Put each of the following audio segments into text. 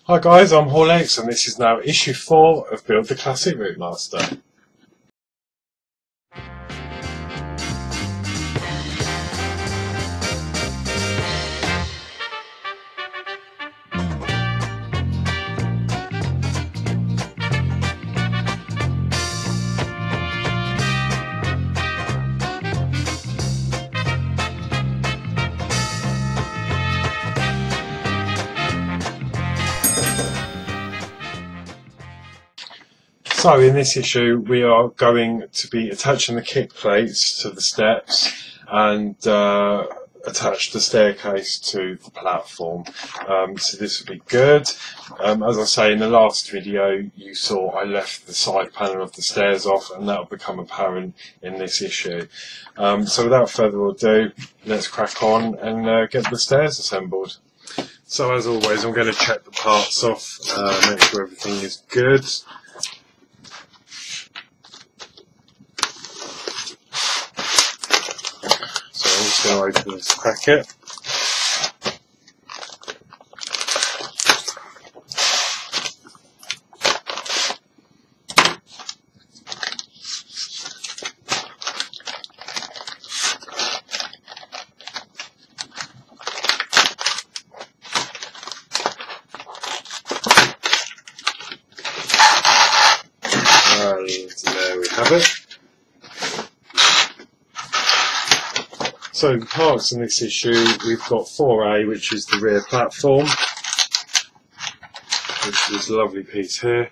Hi guys, I'm Horlicks and this is now issue 4 of Build the Classic Routemaster. So in this issue we are going to be attaching the kick plates to the steps and attach the staircase to the platform. So this will be good. As I say, in the last video you saw I left the side panel of the stairs off, and that will become apparent in this issue. So without further ado, let's crack on and get the stairs assembled. So as always, I'm going to check the parts off, make sure everything is good. So I'm just going to open this packet. And there we have it. So the parts in this issue, we've got 4A, which is the rear platform, which is a lovely piece here.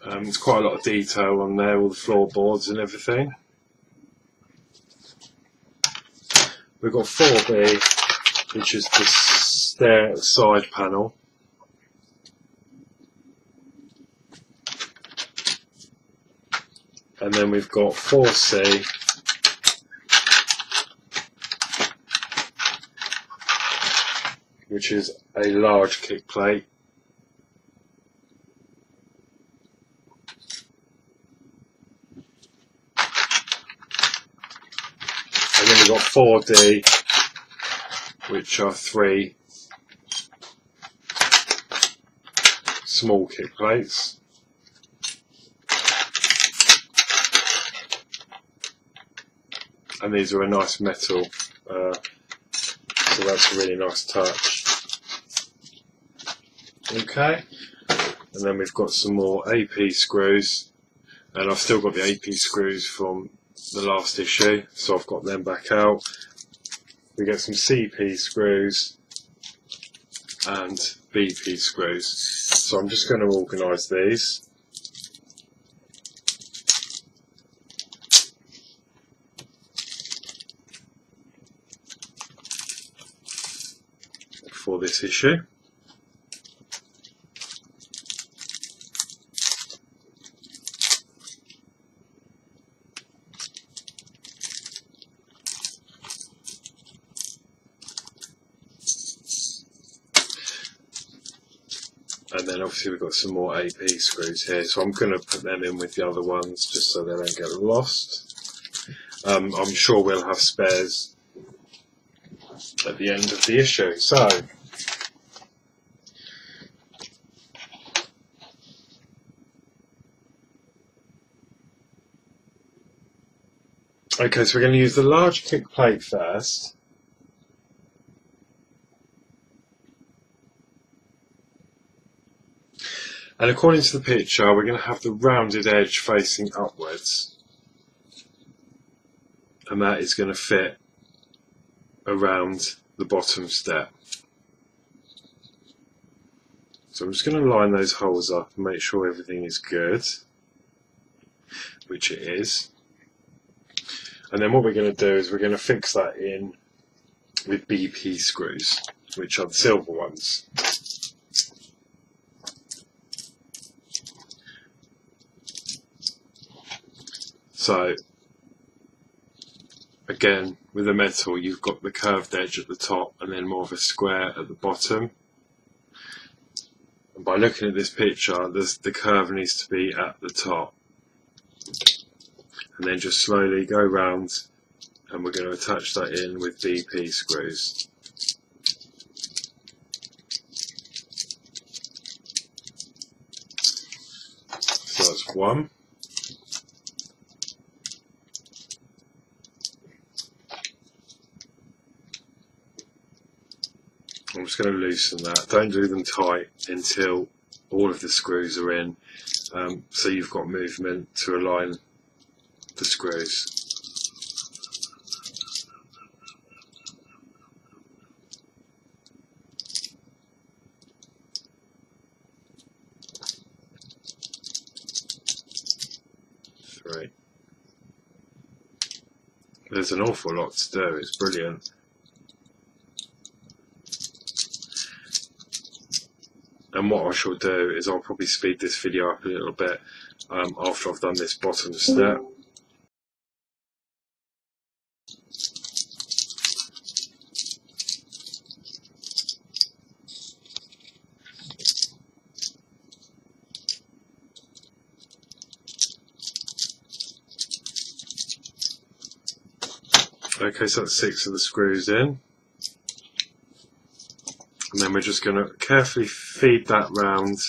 There's quite a lot of detail on there, all the floorboards and everything. We've got 4B, which is the stair side panel. And then we've got 4C, which is a large kick plate. And then we've got 4D, which are 3 small kick plates. And these are a nice metal, so that's a really nice touch. Okay, and then we've got some more AP screws, and I've still got the AP screws from the last issue, so I've got them back out. We get some CP screws and BP screws, so I'm just going to organise these. For this issue. And then obviously we've got some more AP screws here, so I'm going to put them in with the other ones just so they don't get lost. I'm sure we'll have spares at the end of the issue. So okay, so we're going to use the large kick plate first. And according to the picture, we're going to have the rounded edge facing upwards. And that is going to fit around the bottom step. So I'm just going to line those holes up and make sure everything is good, which it is. And then what we're going to do is we're going to fix that in with BP screws, which are the silver ones. So again, with the metal you've got the curved edge at the top and then more of a square at the bottom. And by looking at this picture, the curve needs to be at the top. And then just slowly go round, and we're going to attach that in with BP screws. one. I'm just going to loosen that. Don't do them tight until all of the screws are in, so you've got movement to align the screws. Three. There's an awful lot to do, it's brilliant. And what I shall do is I'll probably speed this video up a little bit after I've done this bottom step. Okay, so that's 6 of the screws in. And then we're just going to carefully feed that round.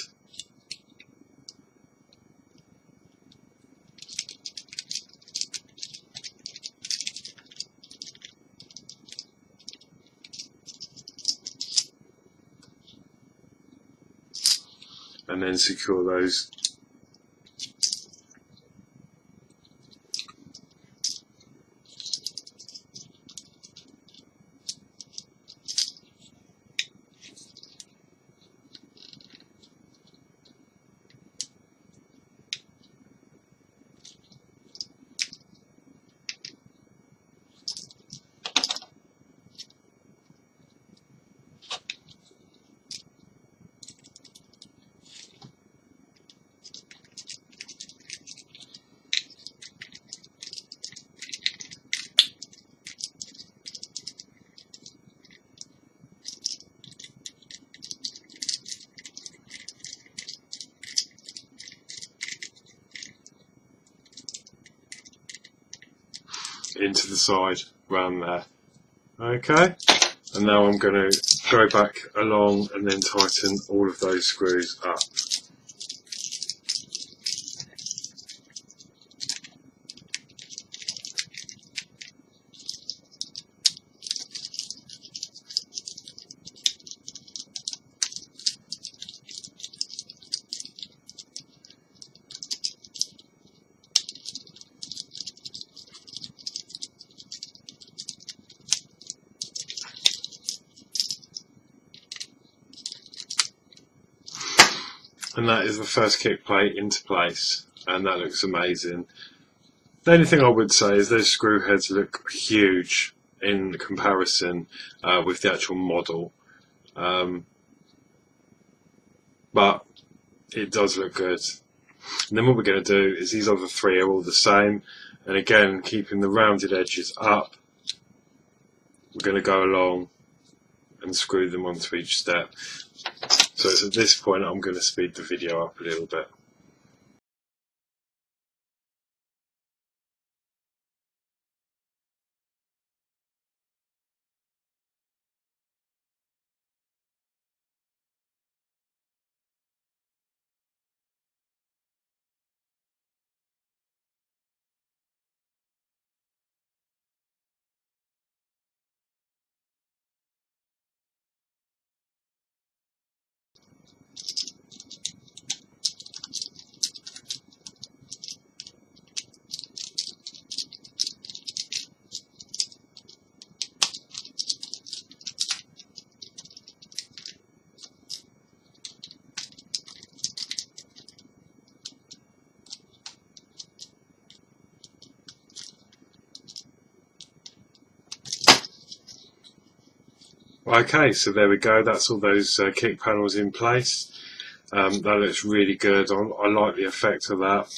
And then secure those. Into the side, round there. Okay, and now I'm going to go back along and then tighten all of those screws up. And that is the first kick plate into place, and that looks amazing. The only thing I would say is those screw heads look huge in comparison with the actual model, but it does look good. And then what we're going to do is these other 3 are all the same, and again keeping the rounded edges up, we're going to go along and screw them onto each step. So it's at this point I'm going to speed the video up a little bit. Okay, so there we go, that's all those kick panels in place. That looks really good. I like the effect of that.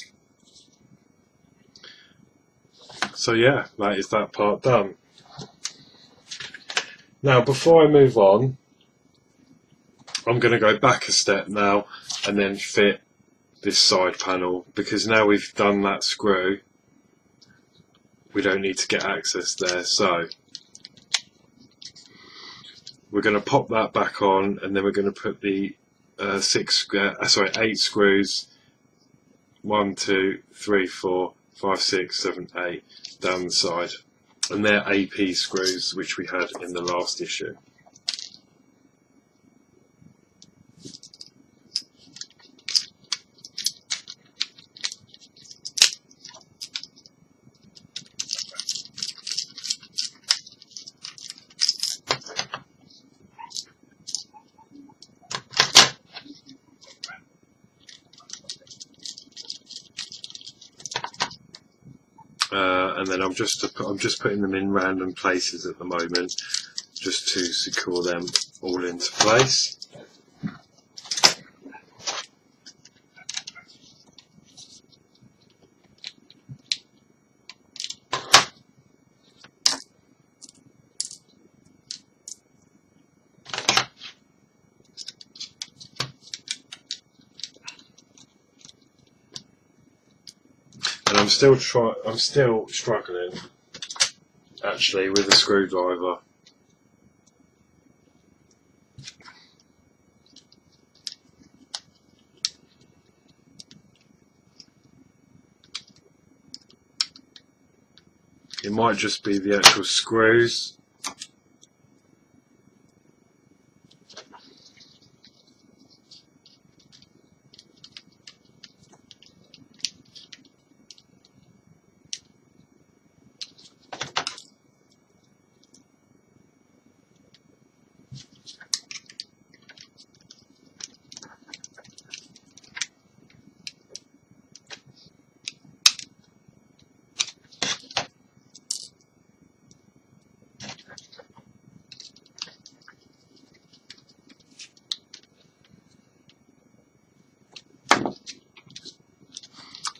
So yeah, that is that part done. Now before I move on, I'm going to go back a step now and then fit this side panel, because now we've done that screw we don't need to get access there. So we're going to pop that back on, and then we're going to put the 8 screws 1, 2, 3, 4, 5, 6, 7, 8 down the side, and they're AP screws which we had in the last issue. And then I'm just putting them in random places at the moment, just to secure them all into place. And I'm still struggling actually with a screwdriver. It might just be the actual screws.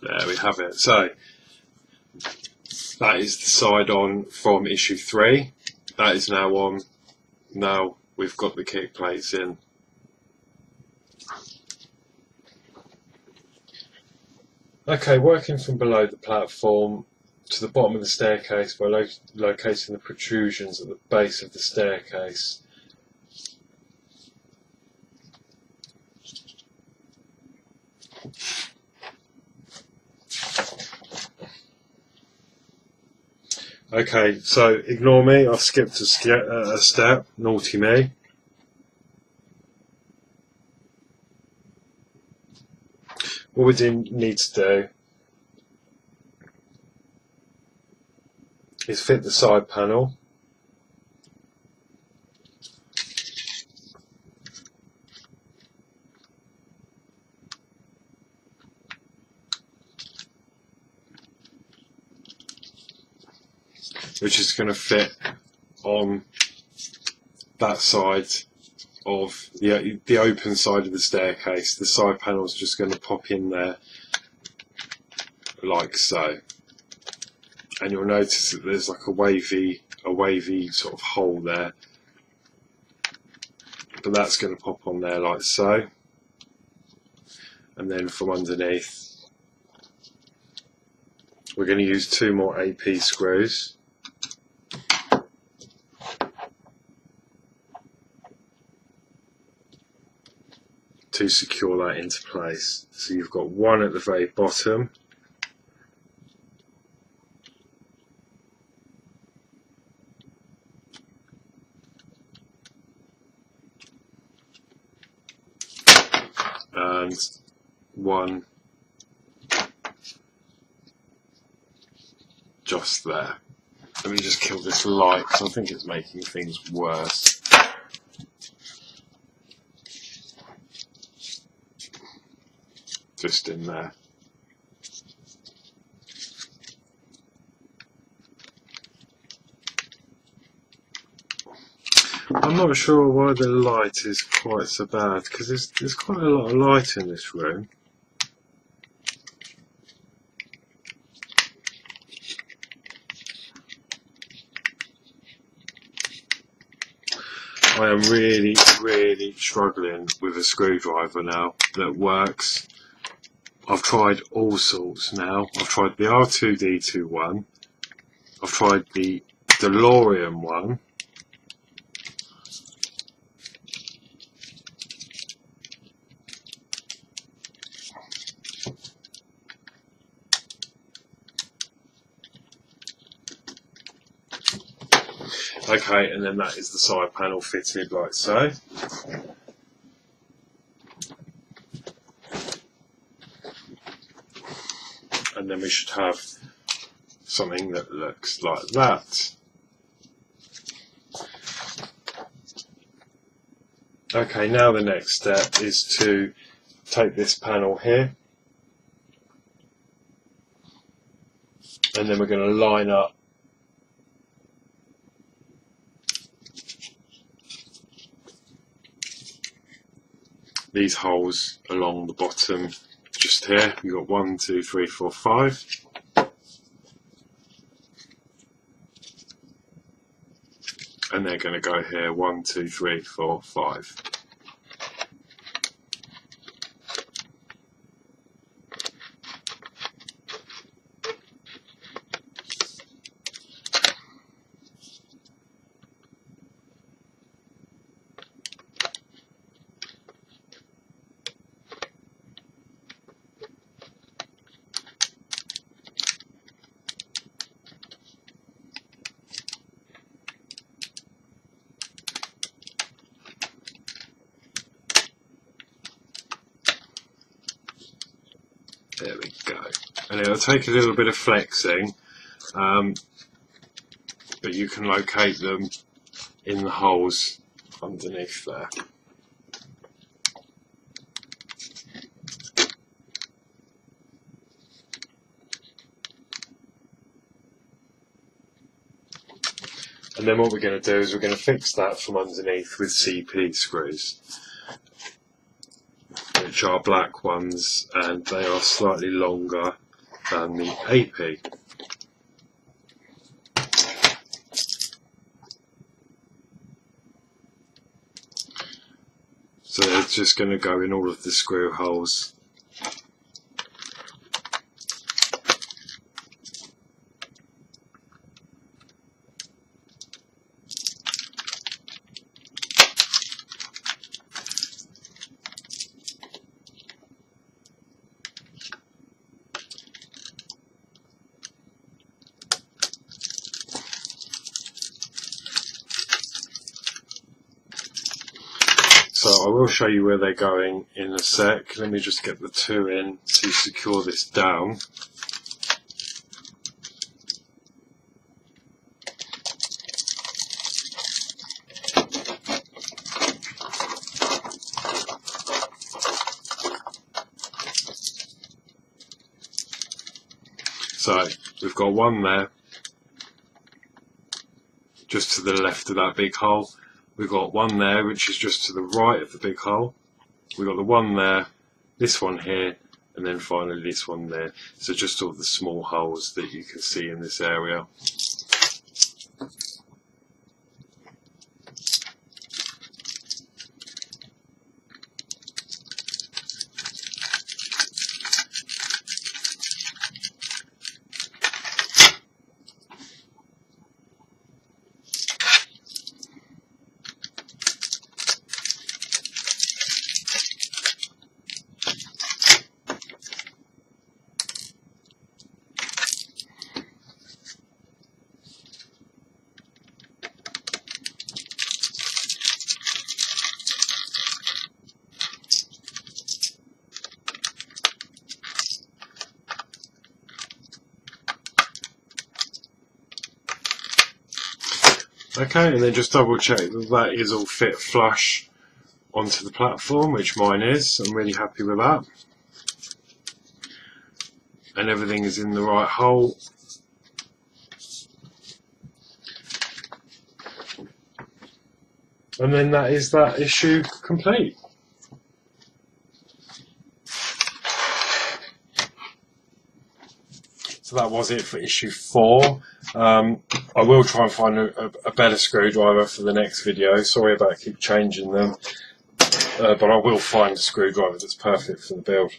There we have it. So that is the side on from issue 3. That is now on. Now we've got the kick plates in. Okay, working from below the platform to the bottom of the staircase by locating the protrusions at the base of the staircase. Okay, so ignore me, I've skipped a step, naughty me. What we do need to do is fit the side panel. Which is going to fit on that side of the open side of the staircase. The side panel is just going to pop in there like so, and you'll notice that there's like a wavy sort of hole there, but that's going to pop on there like so, and then from underneath we're going to use 2 more AP screws. To secure that into place. So you've got one at the very bottom, and one just there. Let me just kill this light because I think it's making things worse. Just in there. I'm not sure why the light is quite so bad, because there's quite a lot of light in this room. I am really struggling with a screwdriver now that works. I've tried all sorts now. I've tried the R2D2 one. I've tried the Delorean one. Okay, and then that is the side panel fitted like so. And then we should have something that looks like that. Okay, now the next step is to take this panel here, and then we're going to line up these holes along the bottom just here. You've got 1, 2, 3, 4, 5. And they're going to go here 1, 2, 3, 4, 5. There we go. And it'll take a little bit of flexing, but you can locate them in the holes underneath there. And then what we're going to do is we're going to fix that from underneath with CP screws, which are black ones, and they are slightly longer than the AP. So they're just going to go in all of the screw holes. So I will show you where they're going in a sec. Let me just get the two in to secure this down. So we've got one there, just to the left of that big hole. We've got one there which is just to the right of the big hole. We've got the one there, this one here, and then finally this one there. So just all the small holes that you can see in this area. Okay, and then just double check that that is all fit flush onto the platform, which mine is. I'm really happy with that. And everything is in the right hole. And then that is that issue complete. So that was it for issue 4. I will try and find a better screwdriver for the next video. Sorry about keep changing them, but I will find a screwdriver that's perfect for the build.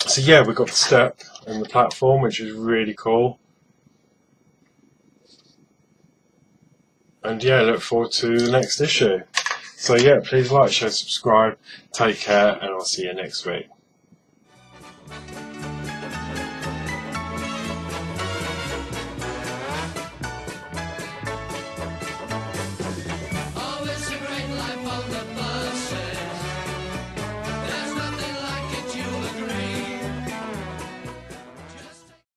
So yeah, we've got the step and the platform, which is really cool. And yeah, look forward to the next issue. So yeah, please like, share, subscribe, take care, and I'll see you next week.